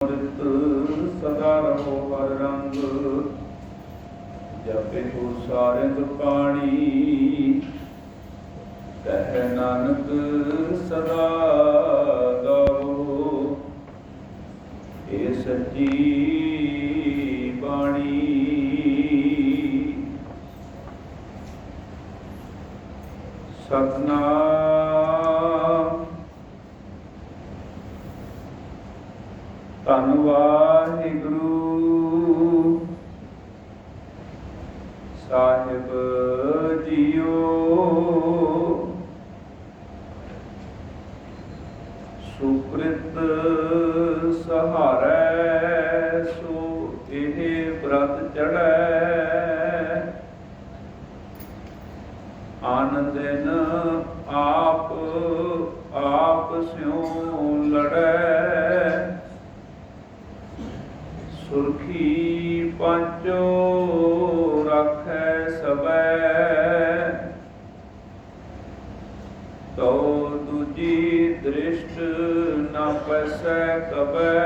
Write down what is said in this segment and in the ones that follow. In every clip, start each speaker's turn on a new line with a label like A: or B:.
A: ਅੰਮ੍ਰਿਤ ਸਦਾ ਰਹੋ ਹਰ ਰੰਗ, ਜਪੇ ਕੋ ਸਾਰਿੰਦ ਪਾਣੀ। ਕਹਿ ਨਾਨਕ ਸਦਾ ਗਾਵੋ, ਇਹ ਸੱਚੀ ਬਾਣੀ। ਸਤਿਨਾਮ ਧੰਨ ਵਾਹਿਗੁਰੂ ਸਾਹਿਬ ਜੀਓ। ਸੁਕ੍ਰਿਤ ਸਹਾਰੈ ਸੋ ਇਹ ਬ੍ਰਤ ਚੜ੍ਹੈ। ਆਨੰਦਨ ਆਪ ਸਿਉ ਲੜੈ। ਸੁਰਖੀ ਪੰਚੋ ਰਾਖੈ ਸਬੈ, ਤੋ ਦੂਜੀ ਦ੍ਰਿਸ਼ਟ ਨ ਪੈਸੈ ਕਬੈ।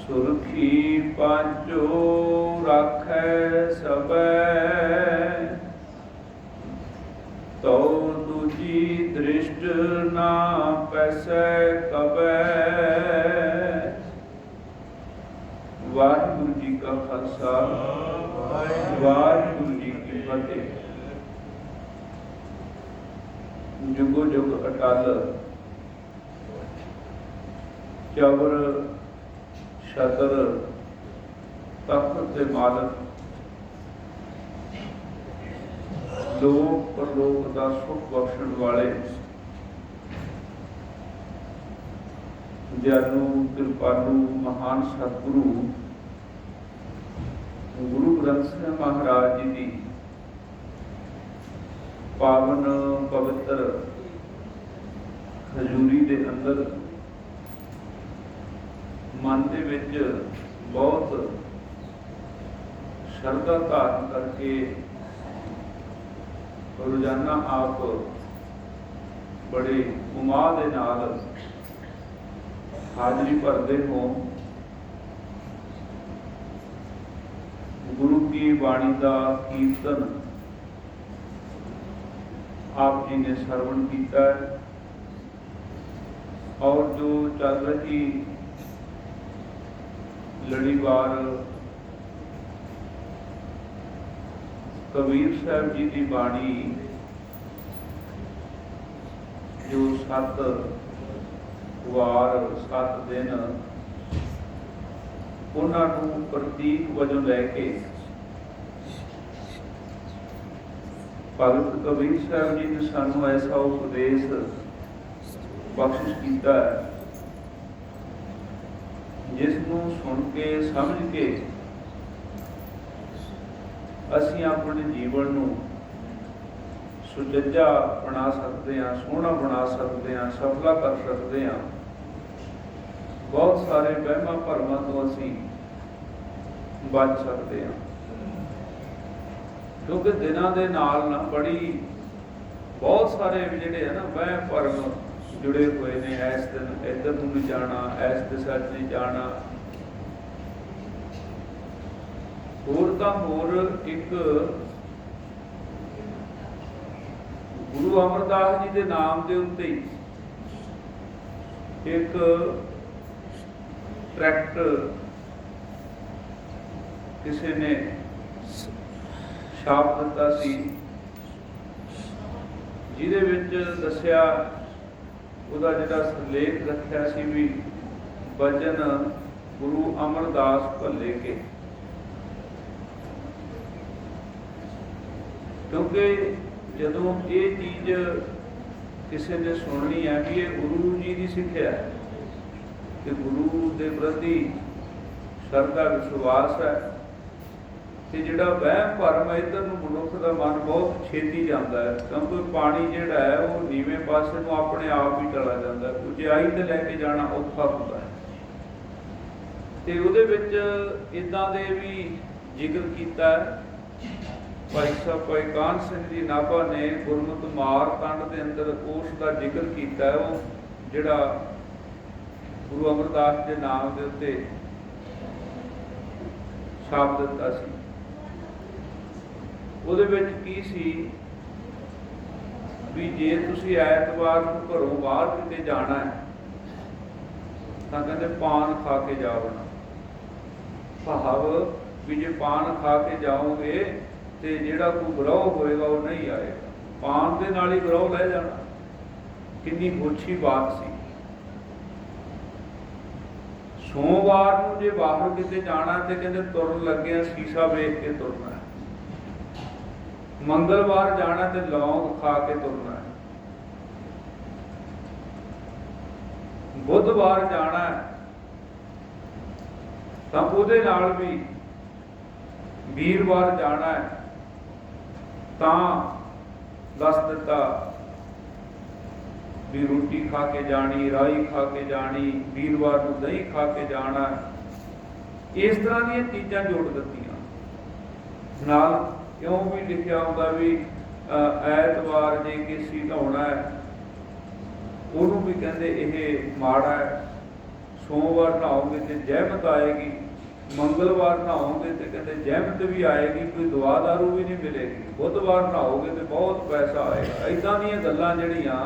A: ਸੁਰਖੀ ਪੰਚੋ ਰਾਖੈ ਸਬੈ, ਤੋ ਦੂਜੀ ਦ੍ਰਿਸ਼ਟ ਨਾ ਪੈਸੈ ਕਬੈ। ਵਾਹਿਗੁਰੂ ਜੀ ਕਾ ਖਾਲਸਾ, ਵਾਹਿਗੁਰੂ ਜੀ ਕੀ ਫਤਿਹ। ਜੁਗੋ ਜੁਗ ਅਟਲ ਚਵਰ ਛਤਰ ਤਖਤ ਦੇ ਮਾਲਕ, ਲੋਕ ਪਰਲੋਕ ਦਾ ਸੁਖ ਬਖਸ਼ਣ ਵਾਲੇ, ਦਿਆਲੂ ਕਿਰਪਾਲੂ ਮਹਾਨ ਸਤਿਗੁਰੂ ਗੁਰੂ ਗ੍ਰੰਥ ਸਾਹਿਬ ਮਹਾਰਾਜ ਜੀ ਦੀ ਪਾਵਨ ਪਵਿੱਤਰ ਹਜ਼ੂਰੀ ਦੇ ਅੰਦਰ ਮਨ ਦੇ ਵਿੱਚ ਬਹੁਤ ਸ਼ਰਧਾ ਧਾਰਨ ਕਰਕੇ ਰੋਜ਼ਾਨਾ ਆਪ ਬੜੇ ਉਮਾਦ ਦੇ ਨਾਲ ਹਾਜ਼ਰੀ ਭਰਦੇ ਹੋ। ਗੁਰੂ ਕੀ ਬਾਣੀ ਦਾ ਕੀਰਤਨ ਆਪ ਜੀ ਨੇ ਸਰਵਣ ਕੀਤਾ ਹੈ, ਔਰ ਜੋ ਚੱਲ ਰਹੀ ਲੜੀਵਾਰ ਕਬੀਰ ਸਾਹਿਬ ਜੀ ਦੀ ਬਾਣੀ, ਜੋ 7 ਵਾਰ 7 ਦਿਨ ਉਹਨਾਂ ਨੂੰ ਪ੍ਰਤੀਕ ਵਜੋਂ ਲੈ ਕੇ ਭਗਤ ਕਬੀਰ ਸਾਹਿਬ ਜੀ ਨੇ ਸਾਨੂੰ ਐਸਾ ਉਪਦੇਸ਼ ਬਖਸ਼ਿਸ਼ ਕੀਤਾ ਹੈ, ਜਿਸ ਨੂੰ ਸੁਣ ਕੇ ਸਮਝ ਕੇ ਅਸੀਂ ਆਪਣੇ ਜੀਵਨ ਨੂੰ ਸੁਚੱਜਾ ਬਣਾ ਸਕਦੇ ਹਾਂ, ਸੋਹਣਾ ਬਣਾ ਸਕਦੇ ਹਾਂ, ਸਫਲਾ ਕਰ ਸਕਦੇ ਹਾਂ। ਬਹੁਤ ਸਾਰੇ ਵਹਿਮਾਂ ਭਰਮਾਂ ਤੋਂ ਅਸੀਂ ਬਚ ਸਕਦੇ ਹਾਂ, ਕਿਉਂਕਿ ਦਿਨਾਂ ਦੇ ਨਾਲ ਨਾ ਬਹੁਤ ਸਾਰੇ ਜਿਹੜੇ ਹੈ ਨਾ ਵਹਿਮ ਭਰਮ ਜੁੜੇ ਹੋਏ ਨੇ। ਇਸ ਦਿਨ ਇੱਧਰ ਨੂੰ ਨਹੀਂ ਜਾਣਾ, ਇਸ ਦਿਸ਼ਾ 'ਚ ਨਹੀਂ ਜਾਣਾ। ਹੋਰ ਤਾਂ ਹੋਰ ਇੱਕ ਗੁਰੂ ਅਮਰਦਾਸ ਜੀ ਦੇ ਨਾਮ ਦੇ ਉੱਤੇ ਹੀ ਇੱਕ ਟਰੈਕਟ ਕਿਸੇ ਨੇ ਛਾਪ ਦਿੱਤਾ ਸੀ, ਜਿਹਦੇ ਵਿੱਚ ਦੱਸਿਆ, ਉਹਦਾ ਜਿਹੜਾ ਸਿਰਲੇਖ ਰੱਖਿਆ ਸੀ ਵੀ ਵਚਨ ਗੁਰੂ ਅਮਰਦਾਸ ਭੱਲੇ ਕੇ। ਕਿਉਂਕਿ ਜਦੋਂ ਇਹ ਚੀਜ਼ ਕਿਸੇ ਨੇ ਸੁਣਨੀ ਹੈ ਵੀ ਇਹ ਗੁਰੂ ਜੀ ਦੀ ਸਿੱਖਿਆ ਹੈ, ਤੇ ਗੁਰੂ ਦੇ ਪ੍ਰਤੀ ਸ਼ਰਧਾ ਵਿਸ਼ਵਾਸ ਹੈ, ਤੇ ਜਿਹੜਾ ਵਹਿਮ ਭਰਮ ਹੈ ਇੱਧਰ ਨੂੰ ਮਨੁੱਖ ਦਾ ਮਨ ਬਹੁਤ ਛੇਤੀ ਜਾਂਦਾ ਹੈ। ਕਿਉਂਕਿ ਪਾਣੀ ਜਿਹੜਾ ਹੈ ਉਹ ਨੀਵੇਂ ਪਾਸੇ ਨੂੰ ਆਪਣੇ ਆਪ ਹੀ ਚਲਾ ਜਾਂਦਾ, ਉਚਾਈ ਤੇ ਲੈ ਕੇ ਜਾਣਾ ਔਖਾ ਹੁੰਦਾ ਹੈ। ਤੇ ਉਹਦੇ ਵਿੱਚ ਇੱਦਾਂ ਦੇ ਵੀ ਜ਼ਿਕਰ ਕੀਤਾ ਭਾਈ ਸਾਹਿਬ ਭਾਈ ਕਾਨ ਸਿੰਘ ਜੀ ਨਾਭਾ ਨੇ ਗੁਰਮਤਿ ਮਾਰ ਕੰਡ ਦੇ ਅੰਦਰ ਉਸ ਦਾ ਜ਼ਿਕਰ ਕੀਤਾ। ਉਹ ਜਿਹੜਾ ਗੁਰੂ ਅਮਰਦਾਸ ਦੇ ਨਾਮ ਦੇ ਉੱਤੇ ਛਾਪ ਦਿੱਤਾ ਸੀ, ਉਹਦੇ ਵਿੱਚ ਕੀ ਸੀ ਵੀ ਜੇ ਤੁਸੀਂ ਐਤਵਾਰ ਨੂੰ ਘਰੋਂ ਬਾਹਰ ਕਿਤੇ ਜਾਣਾ ਹੈ ਤਾਂ ਕਹਿੰਦੇ ਪਾਨ ਖਾ ਕੇ ਜਾਵਣਾ। ਭਾਵ ਵੀ ਜੇ ਪਾਨ ਖਾ ਕੇ ਜਾਓਗੇ ਤੇ ਜਿਹੜਾ ਕੋਈ ਗਰੋਹ ਹੋਏਗਾ ਉਹ ਨਹੀਂ ਆਏਗਾ, ਪਾਨ ਦੇ ਨਾਲ ਹੀ ਗਰੋਹ ਲੈ ਜਾਣਾ। ਕਿੰਨੀ ਪੁੱਛੀ ਬਾਤ ਸੀ। ਸੋਮਵਾਰ ਨੂੰ ਜੇ ਬਾਹਰ ਕਿਤੇ ਜਾਣਾ ਤੇ ਕਹਿੰਦੇ ਤੁਰਨ ਲੱਗਿਆ ਸ਼ੀਸ਼ਾ ਵੇਖ ਕੇ ਤੁਰਨਾ ਹੈ। ਮੰਗਲਵਾਰ ਜਾਣਾ ਤੇ ਲੌਂਗ ਖਾ ਕੇ ਤੁਰਨਾ ਹੈ। ਬੁੱਧਵਾਰ ਜਾਣਾ ਤਾਂ ਉਹਦੇ ਨਾਲ ਵੀ, ਵੀਰਵਾਰ ਜਾਣਾ ਤਾਂ ਦੱਸ ਦਿੱਤਾ ਵੀ ਰੋਟੀ ਖਾ ਕੇ ਜਾਣੀ, ਰਾਈ ਖਾ ਕੇ ਜਾਣੀ, ਵੀਰਵਾਰ ਨੂੰ ਦਹੀਂ ਖਾ ਕੇ ਜਾਣਾ। ਇਸ ਤਰ੍ਹਾਂ ਦੀਆਂ ਚੀਜ਼ਾਂ ਜੋੜ ਦਿੱਤੀਆਂ ਨਾਲ। ਕਿਉਂ ਵੀ ਲਿਖਿਆ ਹੁੰਦਾ ਵੀ ਐਤਵਾਰ ਜੇ ਕਿਸੇ ਨਹਾਉਣਾ ਹੈ ਉਹਨੂੰ ਵੀ ਕਹਿੰਦੇ ਇਹ ਮਾੜਾ ਹੈ। ਸੋਮਵਾਰ ਨਹਾਓਗੇ ਤੇ ਜਹਿਮਤ ਆਏਗੀ, ਮੰਗਲਵਾਰ ਨਹਾਓਗੇ ਤੇ ਕਹਿੰਦੇ ਜਹਿਮਤ ਵੀ ਆਏਗੀ, ਕੋਈ ਦਵਾ ਦਾਰੂ ਵੀ ਨਹੀਂ ਮਿਲੇਗੀ। ਬੁੱਧਵਾਰ ਨਹਾਓਗੇ ਤੇ ਬਹੁਤ ਪੈਸਾ ਆਏਗਾ। ਇੱਦਾਂ ਦੀਆਂ ਗੱਲਾਂ ਜਿਹੜੀਆਂ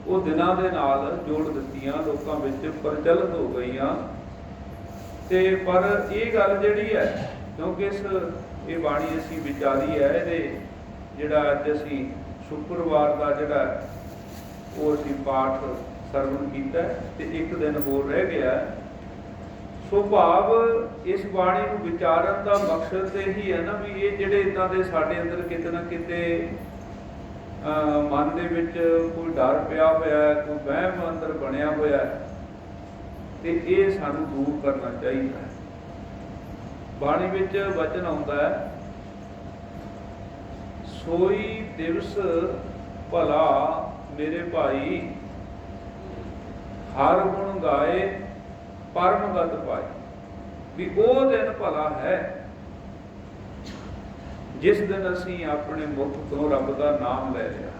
A: ਉਹ ਦਿਨਾਂ ਦੇ ਨਾਲ ਜੋੜ ਦਿੱਤੀਆਂ, ਲੋਕਾਂ ਵਿੱਚ ਪ੍ਰਚਲਿਤ ਹੋ ਗਈਆਂ। ਤੇ ਪਰ ਇਹ ਗੱਲ ਜਿਹੜੀ ਹੈ, ਕਿਉਂਕਿ ਇਹ ਬਾਣੀ ਅਸੀਂ ਵਿਚਾਰੀ ਹੈ, ਇਹਦੇ ਜਿਹੜਾ ਅੱਜ ਅਸੀਂ ਸ਼ੁੱਕਰਵਾਰ ਦਾ ਜਿਹੜਾ ਉਹ ਅਸੀਂ ਪਾਠ ਸਰਵਣ ਕੀਤਾ ਤੇ ਇੱਕ ਦਿਨ ਹੋਰ ਰਹਿ ਗਿਆ। ਸੋ ਭਾਵ ਇਸ ਬਾਣੀ ਨੂੰ ਵਿਚਾਰਨ ਦਾ ਮਕਸਦ ਤੇ ਹੀ ਹੈ ਨਾ ਵੀ ਇਹ ਜਿਹੜੇ ਇੱਦਾਂ ਦੇ ਸਾਡੇ ਅੰਦਰ ਕਿਤੇ ਨਾ ਕਿਤੇ ਮਨ ਦੇ ਵਿੱਚ ਕੋਈ ਡਰ ਪਿਆ ਹੋਇਆ ਹੈ, ਕੋਈ ਵਹਿਮ ਅੰਦਰ ਬਣਿਆ ਹੋਇਆ ਹੈ, ਤੇ ਇਹ ਸਾਨੂੰ ਦੂਰ ਕਰਨਾ ਚਾਹੀਦਾ ਹੈ। ਬਾਣੀ ਵਿੱਚ ਵਚਨ ਆਉਂਦਾ ਹੈ, ਸੋਈ ਦਿਵਸ ਭਲਾ ਮੇਰੇ ਭਾਈ, ਹਰ ਗੁਣ ਗਾਏ ਪਰਮਗਤ ਪਾਈ। ਵੀ ਉਹ ਦਿਨ ਭਲਾ ਹੈ ਜਿਸ ਦਿਨ ਅਸੀਂ ਆਪਣੇ ਮੁਖ ਤੋਂ ਰੱਬ ਦਾ ਨਾਮ ਲੈ ਲਿਆ।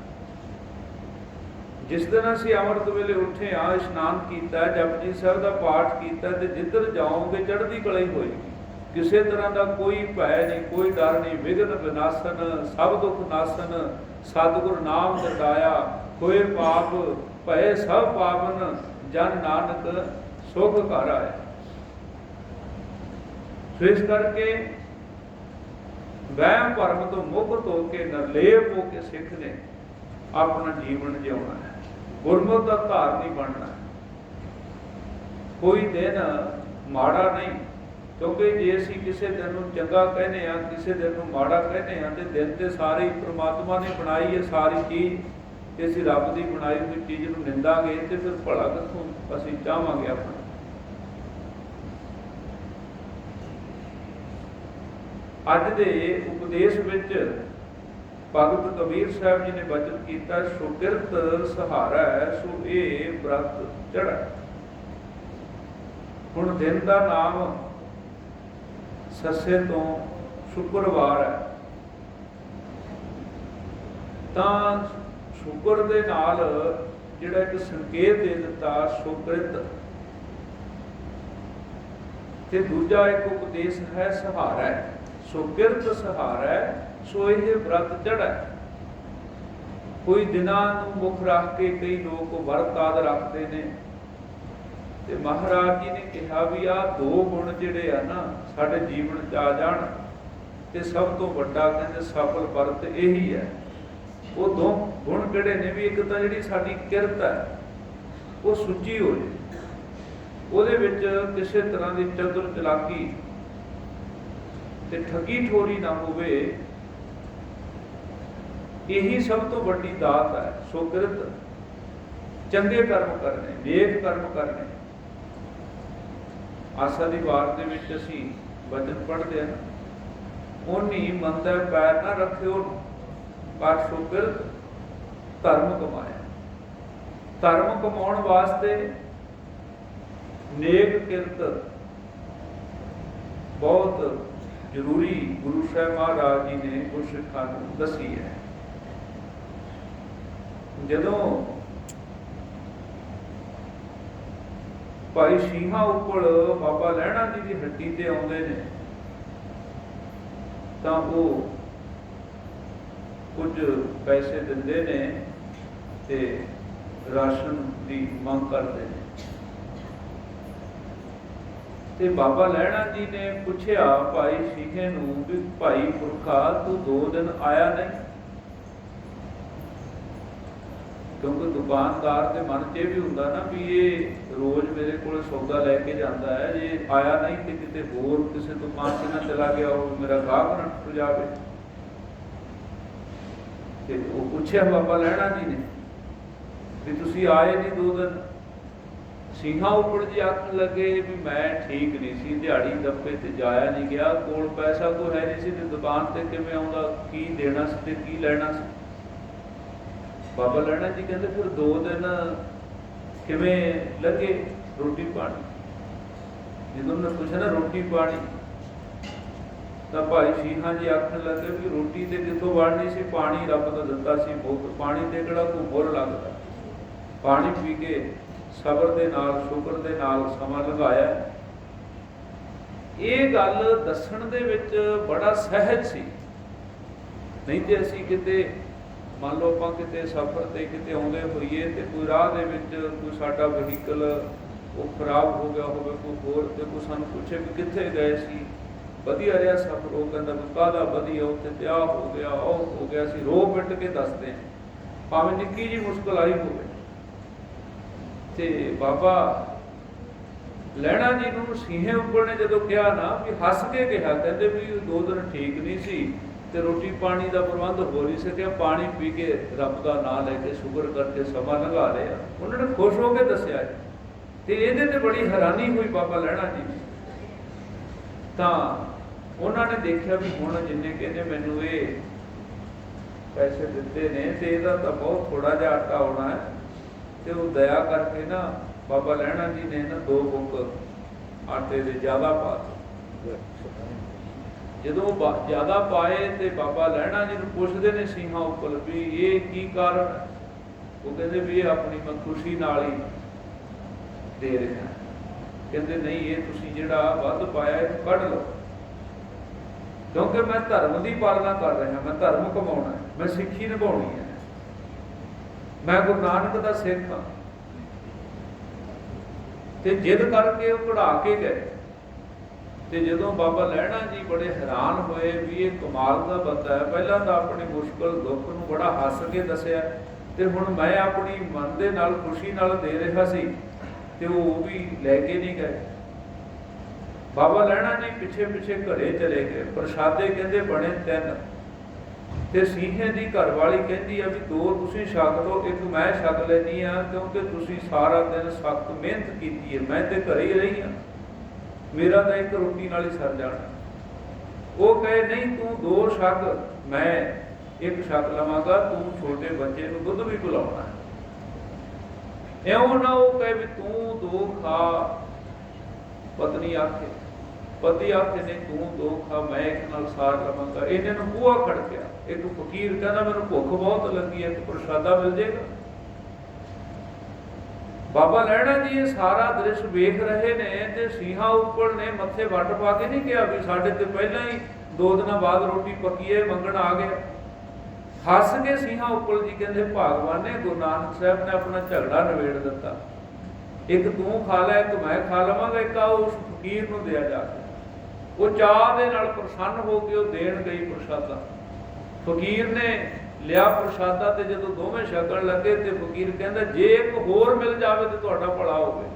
A: ਜਿਸ ਦਿਨ ਅਸੀਂ ਅੰਮ੍ਰਿਤ ਵੇਲੇ ਉੱਠੇ ਆ, ਇਸ਼ਨਾਨ ਕੀਤਾ, ਜਪਜੀ ਸਾਹਿਬ ਦਾ ਪਾਠ ਕੀਤਾ, ਤੇ ਜਿੱਧਰ ਜਾਓਗੇ ਚੜ੍ਹਦੀ ਕਲਾ ਹੀ ਹੋਏਗੀ। ਕਿਸੇ ਤਰ੍ਹਾਂ ਦਾ ਕੋਈ ਭੈ ਨਹੀਂ, ਕੋਈ ਡਰ ਨਹੀਂ। ਵਿਗਨ ਵਿਨਾਸ਼ਨ ਸਭ ਦੁੱਖ ਨਾਸਨ, ਸਤਿਗੁਰ ਨਾਮ ਦਰਦਾਇਆ, ਹੋਏ ਪਾਪ ਭਏ ਸਭ ਪਾਵਨ, ਜਨ ਨਾਨਕ ਸੁਖ ਘਰ ਆਇਆ। ਸੋ ਇਸ ਕਰਕੇ ਵਹਿਮ ਭਰਮ ਤੋਂ ਮੁਕਤ ਹੋ ਕੇ ਨਿਰਲੇਪ ਹੋ ਕੇ ਸਿੱਖ ਨੇ ਆਪਣਾ ਜੀਵਨ ਜਿਉਣਾ ਹੈ। ਗੁਰਮਤਿ ਦਾ ਧਾਰਨੀ ਬਣਨਾ। ਕੋਈ ਦਿਨ ਮਾੜਾ ਨਹੀਂ, ਕਿਉਂਕਿ ਜੇ ਅਸੀਂ ਕਿਸੇ ਦਿਨ ਨੂੰ ਚੰਗਾ ਕਹਿੰਦੇ ਹਾਂ, ਕਿਸੇ ਦਿਨ ਨੂੰ ਮਾੜਾ ਕਹਿੰਦੇ ਹਾਂ, ਤੇ ਦਿਨ ਤੇ ਸਾਰੇ ਹੀ ਪ੍ਰਮਾਤਮਾ ਨੇ ਬਣਾਈ ਹੈ ਸਾਰੀ ਚੀਜ਼, ਤੇ ਅਸੀਂ ਰੱਬ ਦੀ ਬਣਾਈ ਹੋਈ ਚੀਜ਼ ਨੂੰ ਨਿੰਦਾਂਗੇ ਤੇ ਫਿਰ ਭਲਾ ਕਿੱਥੋਂ ਅਸੀਂ ਚਾਹਾਂਗੇ ਆਪਣਾ। ਅੱਜ ਦੇ ਉਪਦੇਸ਼ ਵਿੱਚ ਭਗਤ ਕਬੀਰ ਸਾਹਿਬ ਜੀ ਨੇ ਬਚਨ ਕੀਤਾ, ਸੋ ਕਿਰਤ ਸਹਾਰਾ ਹੈ, ਸੋ ਇਹ ਬ੍ਰਤ ਚੜ੍ਹਾ। ਹੁਣ ਦਿਨ ਦਾ ਨਾਮ ਸੱਸੇ ਤੋਂ ਸ਼ੁੱਕਰਵਾਰ ਹੈ, ਤਾਂ ਸ਼ੁਕਰ ਦੇ ਨਾਲ ਜਿਹੜਾ ਇੱਕ ਸੰਕੇਤ ਦੇ ਦਿੱਤਾ ਸੁਕ੍ਰਿਤ, ਤੇ ਦੂਜਾ ਇੱਕ ਉਪਦੇਸ਼ ਹੈ ਸਹਾਰਾ ਹੈ। ਸੋ ਕਿਰਤ ਸਹਾਰਾ ਹੈ, ਸੋ ਇਹ ਬ੍ਰਤ ਚੜ੍ਹਾ। ਕੋਈ ਦਿਨਾਂ ਨੂੰ ਮੁੱਖ ਰੱਖ ਕੇ ਕਈ ਲੋਕ ਵਰਤ ਆਦਿ ਰੱਖਦੇ ਨੇ, ਤੇ ਮਹਾਰਾਜ ਜੀ ਨੇ ਕਿਹਾ ਵੀ ਆਹ ਦੋ ਗੁਣ ਜਿਹੜੇ ਆ ਨਾ ਸਾਡੇ ਜੀਵਨ 'ਚ ਆ ਜਾਣ ਤੇ ਸਭ ਤੋਂ ਵੱਡਾ ਕਹਿੰਦੇ ਸਫਲ ਵਰਤ ਇਹੀ ਹੈ। ਉਹ ਦੋ ਗੁਣ ਕਿਹੜੇ ਨੇ ਵੀ ਇੱਕ ਤਾਂ ਜਿਹੜੀ ਸਾਡੀ ਕਿਰਤ ਹੈ ਉਹ ਸੁੱਚੀ ਹੋ ਜਾਏ, ਉਹਦੇ ਵਿੱਚ ਕਿਸੇ ਤਰ੍ਹਾਂ ਦੀ ਚਤੁਰ ਚਲਾਕੀ ਤੇ ਠੱਗੀ ਠੋਰੀ ਨਾ ਹੋਵੇ। ਇਹੀ ਸਭ ਤੋਂ ਵੱਡੀ ਦਾਤ ਹੈ। ਸੋ ਕਿਰਤ ਚੰਗੇ ਕਰਮ ਕਰਨੇ, ਨੇਕ ਕਰਮ ਕਰਨੇ। ਆਸਾ ਦੀ ਵਾਰ ਦੇ ਵਿੱਚ ਅਸੀਂ ਵਚਨ ਪੜ੍ਹਦੇ ਹਾਂ, ਉਹਨੀ ਮੰਦਾ ਪੈਰ ਨਾ ਰੱਖਿਓ, ਪਰ ਸੋ ਕਿਰਤ ਧਰਮ ਕਮਾਇਆ। ਧਰਮ ਕਮਾਉਣ ਵਾਸਤੇ ਨੇਕ ਕਿਰਤ ਬਹੁਤ ਜ਼ਰੂਰੀ ਗੁਰੂ ਸਾਹਿਬ ਮਹਾਰਾਜ ਜੀ ਨੇ ਗੁਰਸਿੱਖਾਂ ਨੂੰ ਦੱਸੀ ਹੈ। ਜਦੋਂ ਭਾਈ ਸ਼ੀਹਾਂ ਉੱਪਰ ਬਾਬਾ ਲਹਿਣਾ ਜੀ ਦੀ ਹੱਟੀ ਤੇ ਆਉਂਦੇ ਨੇ ਤਾਂ ਉਹ ਕੁਝ ਪੈਸੇ ਦਿੰਦੇ ਨੇ ਤੇ ਰਾਸ਼ਨ ਦੀ ਮੰਗ ਕਰਦੇ ਨੇ। ਤੇ ਬਾਬਾ ਲਹਿਣਾ ਜੀ ਨੇ ਪੁੱਛਿਆ ਭਾਈ ਸ਼ੀਖੇ ਨੂੰ ਵੀ ਭਾਈ ਪੁਰਖਾ ਤੂੰ 2 ਦਿਨ ਆਇਆ ਨਹੀਂ, ਕਿਉਂਕਿ ਦੁਕਾਨਦਾਰ ਦੇ ਮਨ 'ਚ ਇਹ ਵੀ ਹੁੰਦਾ ਨਾ ਵੀ ਇਹ ਰੋਜ਼ ਮੇਰੇ ਕੋਲ ਸੌਦਾ ਲੈ ਕੇ ਜਾਂਦਾ ਹੈ, ਜੇ ਆਇਆ ਨਹੀਂ ਤੇ ਕਿਤੇ ਹੋਰ ਕਿਸੇ ਦੁਕਾਨ 'ਤੇ ਨਾ ਚਲਾ ਗਿਆ ਉਹ ਮੇਰਾ ਗਾਹਕ ਨਾ ਟੁੱਟ ਜਾਵੇ। ਤੇ ਉਹ ਪੁੱਛਿਆ ਬਾਬਾ ਲਹਿਣਾ ਜੀ ਨੇ ਵੀ ਤੁਸੀਂ ਆਏ ਨਹੀਂ 2 ਦਿਨ। ਸਿੰਘਾਂ ਉੱਪਰ ਜੀ ਆਖਣ ਲੱਗੇ ਵੀ ਮੈਂ ਠੀਕ ਨਹੀਂ ਸੀ, ਦਿਹਾੜੀ ਦੱਪੇ ਤੇ ਜਾਇਆ ਨਹੀਂ ਗਿਆ, ਕੋਲ ਪੈਸਾ ਕੋਈ ਹੈ ਨਹੀਂ ਸੀ ਤੇ ਦੁਕਾਨ ਤੇ ਕਿਵੇਂ ਆਉਂਦਾ, ਕੀ ਦੇਣਾ ਸੀ ਤੇ ਕੀ ਲੈਣਾ ਸੀ। ਬਾਬਾ ਲਹਿਣਾ ਜੀ ਕਹਿੰਦੇ ਫਿਰ 2 ਦਿਨ ਕਿਵੇਂ ਲੱਗੇ ਰੋਟੀ ਪਾਣੀ? ਜਦੋਂ ਉਹਨੇ ਪੁੱਛਿਆ ਨਾ ਰੋਟੀ ਪਾਣੀ ਤਾਂ ਭਾਈ ਸ਼ੀਹਾਂ ਜੀ ਆਖਣ ਲੱਗੇ ਵੀ ਰੋਟੀ ਤੇ ਕਿੱਥੋਂ ਬਣਨੀ ਸੀ, ਪਾਣੀ ਰੱਬ ਦਾ ਦਿੱਤਾ ਸੀ ਮੁਫਤ, ਪਾਣੀ ਤੇ ਕਿਹੜਾ ਕੋਈ ਮੁੱਲ ਲੱਗਦਾ। ਪਾਣੀ ਪੀ ਕੇ ਸਬਰ ਦੇ ਨਾਲ ਸ਼ੁਕਰ ਦੇ ਨਾਲ ਸਮਾਂ ਲੰਘਾਇਆ। ਇਹ ਗੱਲ ਦੱਸਣ ਦੇ ਵਿੱਚ ਬੜਾ ਸਹਿਜ ਸੀ, ਨਹੀਂ ਤੇ ਅਸੀਂ ਕਿਤੇ ਮੰਨ ਲਓ ਆਪਾਂ ਕਿਤੇ ਸਫ਼ਰ ਤੇ ਕਿਤੇ ਆਉਂਦੇ ਹੋਈਏ ਤੇ ਕੋਈ ਰਾਹ ਦੇ ਵਿੱਚ ਕੋਈ ਸਾਡਾ ਵਹੀਕਲ ਉਹ ਖਰਾਬ ਹੋ ਗਿਆ ਹੋਵੇ, ਕੋਈ ਹੋਰ ਤੇ ਕੋਈ ਸਾਨੂੰ ਪੁੱਛੇ ਵੀ ਕਿੱਥੇ ਗਏ ਸੀ, ਵਧੀਆ ਰਿਹਾ ਸਫ਼ਰ, ਉਹ ਕਹਿੰਦਾ ਵੀ ਕਾਹਦਾ ਵਧੀਆ, ਉੱਥੇ ਤੇ ਆਹ ਹੋ ਗਿਆ ਉਹ ਹੋ ਗਿਆ, ਅਸੀਂ ਰੋ ਪਿੱਟ ਕੇ ਦੱਸਦੇ ਹਾਂ ਭਾਵੇਂ ਨਿੱਕੀ ਜਿਹੀ ਮੁਸ਼ਕਲ ਆਈ ਹੋਵੇ। ਤੇ ਬਾਬਾ ਲਹਿਣਾ ਜੀ ਨੂੰ ਸਿੰਘੇ ਉੱਪਰ ਨੇ ਜਦੋਂ ਕਿਹਾ ਨਾ ਵੀ ਹੱਸ ਕੇ ਕਿਹਾ, ਕਹਿੰਦੇ ਵੀ 2 ਦਿਨ ਠੀਕ ਨਹੀਂ ਸੀ ਤੇ ਰੋਟੀ ਪਾਣੀ ਦਾ ਪ੍ਰਬੰਧ ਹੋ ਨਹੀਂ ਸਕਿਆ, ਪਾਣੀ ਪੀ ਕੇ ਰੱਬ ਦਾ ਨਾਂ ਲੈ ਕੇ ਸ਼ੁਕਰ ਕਰਕੇ ਸਮਾਂ ਲੰਘਾ ਲਿਆ। ਉਹਨਾਂ ਨੇ ਖੁਸ਼ ਹੋ ਕੇ ਦੱਸਿਆ ਤੇ ਇਹਦੇ ਤੇ ਬੜੀ ਹੈਰਾਨੀ ਹੋਈ ਬਾਬਾ ਲਹਿਣਾ ਜੀ ਤਾਂ ਉਹਨਾਂ ਨੇ ਦੇਖਿਆ ਵੀ ਹੁਣ ਜਿੰਨੇ ਕਹਿੰਦੇ ਮੈਨੂੰ ਇਹ ਪੈਸੇ ਦਿੱਤੇ ਨੇ ਤੇ ਇਹਦਾ ਤਾਂ ਬਹੁਤ ਥੋੜਾ ਜਿਹਾ ਆਟਾ ਹੋਣਾ ਹੈ। ਤੇ ਉਹ ਦਇਆ ਕਰਕੇ ਨਾ ਬਾਬਾ ਲਹਿਣਾ ਜੀ ਨੇ ਨਾ 2 ਬੁੱਕ ਆਟੇ ਦੇ ਜ਼ਿਆਦਾ ਪਾ ਦਿੱਤੇ। ਜਦੋਂ ਜ਼ਿਆਦਾ ਪਾਏ ਤੇ ਬਾਬਾ ਲਹਿਣਾ ਜੀ ਨੂੰ ਪੁੱਛਦੇ ਨੇ ਸਿੰਘਾਂ ਉੱਪਰ ਵੀ ਇਹ ਕੀ ਕਾਰਨ ਹੈ? ਉਹ ਕਹਿੰਦੇ ਵੀ ਇਹ ਆਪਣੀ ਮੈਂ ਖੁਸ਼ੀ ਨਾਲ ਹੀ ਦੇ ਰਿਹਾ। ਕਹਿੰਦੇ ਨਹੀਂ, ਇਹ ਤੁਸੀਂ ਜਿਹੜਾ ਵੱਧ ਪਾਇਆ ਇਹ ਕੱਢ ਲਓ, ਕਿਉਂਕਿ ਮੈਂ ਧਰਮ ਦੀ ਪਾਲਣਾ ਕਰ ਰਿਹਾ, ਮੈਂ ਧਰਮ ਕਮਾਉਣਾ, ਮੈਂ ਸਿੱਖੀ ਨਿਭਾਉਣੀ ਹੈ, ਮੈਂ ਗੁਰੂ ਨਾਨਕ ਦਾ ਸਿੱਖ ਹਾਂ। ਤੇ ਜਿੱਦ ਕਰਕੇ ਉਹ ਕਢਾ ਕੇ ਗਏ। ਤੇ ਜਦੋਂ ਬਾਬਾ ਲਹਿਣਾ ਜੀ ਬੜੇ ਹੈਰਾਨ ਹੋਏ ਵੀ ਇਹ ਕਮਾਲ ਦਾ ਬੰਦਾ ਹੈ, ਪਹਿਲਾਂ ਤਾਂ ਆਪਣੀ ਮੁਸ਼ਕਲ ਦੁੱਖ ਨੂੰ ਬੜਾ ਹੱਸ ਕੇ ਦੱਸਿਆ ਤੇ ਹੁਣ ਮੈਂ ਆਪਣੀ ਮਨ ਦੇ ਨਾਲ ਖੁਸ਼ੀ ਨਾਲ ਦੇ ਰਿਹਾ ਸੀ ਤੇ ਉਹ ਵੀ ਲੈ ਕੇ ਨਹੀਂ ਗਏ। ਬਾਬਾ ਲਹਿਣਾ ਜੀ ਪਿੱਛੇ ਪਿੱਛੇ ਘਰੇ ਚਲੇ ਗਏ। ਪ੍ਰਸ਼ਾਦੇ ਕਹਿੰਦੇ ਬਣੇ 3 ਤੇ ਸਿੰਘੇ ਦੀ ਘਰਵਾਲੀ ਕਹਿੰਦੀ ਆ ਵੀ 2 ਤੁਸੀਂ ਛਕ ਲਓ, 1 ਮੈਂ ਛਕ ਲੈਣੀ ਆ, ਕਿਉਂਕਿ ਤੁਸੀਂ ਸਾਰਾ ਦਿਨ ਸਖਤ ਮਿਹਨਤ ਕੀਤੀ ਹੈ, ਮੈਂ ਤੇ ਘਰੇ ਹੀ ਰਹੀ ਹਾਂ, ਮੇਰਾ ਤਾਂ 1 ਰੋਟੀ ਨਾਲ ਹੀ ਸਰ ਜਾਣਾ। ਉਹ ਕਹੇ ਨਹੀਂ ਤੂੰ 2 ਛਕ, ਮੈਂ 1 ਛਕ ਲਵਾਂਗਾ, ਤੂੰ ਛੋਟੇ ਬੱਚੇ ਨੂੰ ਦੁੱਧ ਵੀ ਪਿਲਾਉਣਾ। ਇਉਂ ਨਾ ਉਹ ਕਹੇ ਵੀ ਤੂੰ 2 ਖਾ, ਪਤਨੀ ਆਖੇ, ਪਤੀ ਆਖੇ ਨਹੀਂ ਤੂੰ 2 ਖਾ, ਮੈਂ 1 ਨਾਲ ਸਾਰ ਲਵਾਂਗਾ। ਇਹਨੇ ਨੂੰ ਬੂਹਾ ਖੜਕਿਆ। ਇੱਕ ਫਕੀਰ ਕਹਿੰਦਾ ਮੈਨੂੰ ਭੁੱਖ ਬਹੁਤ ਲੱਗੀ ਹੈ, ਇੱਕ ਪ੍ਰਸ਼ਾਦਾ ਮਿਲ ਜਾਏਗਾ। ਬਾਬਾ ਲਹਿਣਾ ਜੀ ਇਹ ਸਾਰਾ ਦ੍ਰਿਸ਼ ਵੇਖ ਰਹੇ ਨੇ ਤੇ ਸਿੰਘਾਂ ਉੱਪਰ ਨੇ ਮੱਥੇ ਵੱਟ ਪਾ ਕੇ ਨਹੀਂ ਕਿਹਾ ਵੀ ਸਾਡੇ ਤੇ ਪਹਿਲਾਂ ਹੀ 2 ਦਿਨਾਂ ਬਾਅਦ ਰੋਟੀ ਪੱਕੀ ਹੈ, ਮੰਗਣ ਆ ਗਿਆ। ਹੱਸ ਕੇ ਸਿੰਘਾਂ ਉੱਪਰ ਜੀ ਕਹਿੰਦੇ ਭਗਵਾਨ ਨੇ ਗੁਰੂ ਨਾਨਕ ਸਾਹਿਬ ਨੇ ਆਪਣਾ ਝਗੜਾ ਨਿਬੇੜ ਦਿੱਤਾ, 1 ਤੂੰ ਖਾ ਲੈ, 1 ਮੈਂ ਖਾ ਲਵਾਂਗਾ, 1 ਉਸ ਫਕੀਰ ਨੂੰ ਦਿਆ ਜਾ ਕੇ। ਉਹ ਚਾਹ ਦੇ ਨਾਲ ਪ੍ਰਸੰਨ ਹੋ ਕੇ ਉਹ ਦੇਣ ਗਈ ਪ੍ਰਸ਼ਾਦਾ। ਫਕੀਰ ਨੇ ਲਿਆ ਪ੍ਰਸ਼ਾਦਾ ਤੇ ਜਦੋਂ ਦੋਵੇਂ ਛਕਣ ਲੱਗੇ ਤੇ ਫਕੀਰ ਕਹਿੰਦਾ ਜੇ 1 ਹੋਰ ਮਿਲ ਜਾਵੇ ਤੇ ਤੁਹਾਡਾ ਭਲਾ ਹੋਵੇ।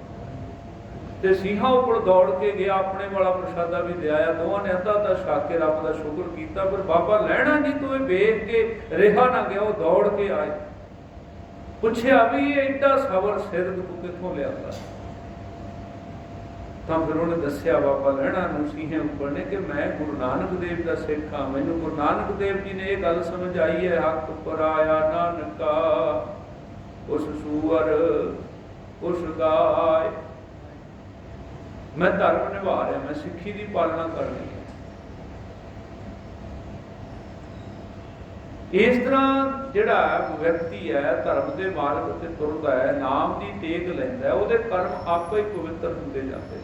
A: ਤੇ ਸਿੰਘਾਂ ਉੱਪਰ ਦੌੜ ਕੇ ਗਿਆ, ਆਪਣੇ ਵਾਲਾ ਪ੍ਰਸ਼ਾਦਾ ਵੀ ਦੇ ਆਇਆ। ਦੋਵਾਂ ਨੇ ਅੱਧਾ ਅੱਧਾ ਛਕ ਕੇ ਰੱਬ ਦਾ ਸ਼ੁਕਰ ਕੀਤਾ। ਪਰ ਬਾਬਾ ਲਹਿਣਾ ਜੀ ਤੋਂ ਇਹ ਵੇਖ ਕੇ ਰਿਹਾ ਨਾ ਗਿਆ, ਉਹ ਦੌੜ ਕੇ ਆਏ, ਪੁੱਛਿਆ ਵੀ ਇਹ ਏਡਾ ਸਬਰ ਸਿਰਕ ਤੂੰ ਕਿੱਥੋਂ ਲਿਆਂਦਾ? ਤਾਂ ਫਿਰ ਉਹਨੇ ਦੱਸਿਆ ਬਾਬਾ ਲਹਿਣਾ ਨੂੰ ਸਿੰਘੇ ਉੱਪਰ ਨੇ ਕਿ ਮੈਂ ਗੁਰੂ ਨਾਨਕ ਦੇਵ ਦਾ ਸਿੱਖ ਹਾਂ, ਮੈਨੂੰ ਗੁਰੂ ਨਾਨਕ ਦੇਵ ਜੀ ਨੇ ਇਹ ਗੱਲ ਸਮਝ ਆਈ ਹੈ, ਹੱਕ ਪਰਾਇਆ ਨਾਨਕਾ ਉਸ ਸੂਰ ਉਸ ਗਾਏ। ਮੈਂ ਧਰਮ ਨਿਭਾ ਰਿਹਾ, ਮੈਂ ਸਿੱਖੀ ਦੀ ਪਾਲਣਾ ਕਰ ਰਹੀ ਹਾਂ। इस तरह ਜਿਹੜਾ ਵਿਅਕਤੀ ਹੈ ਧਰਮ ਦੇ ਮਾਰਗ ਤੇ ਤੁਰਦਾ ਹੈ, ਨਾਮ ਦੀ ਟੇਕ ਲੈਂਦਾ ਹੈ, ਉਹਦੇ ਕਰਮ ਆਪੇ ਹੀ ਪਵਿੱਤਰ ਹੁੰਦੇ ਜਾਂਦੇ।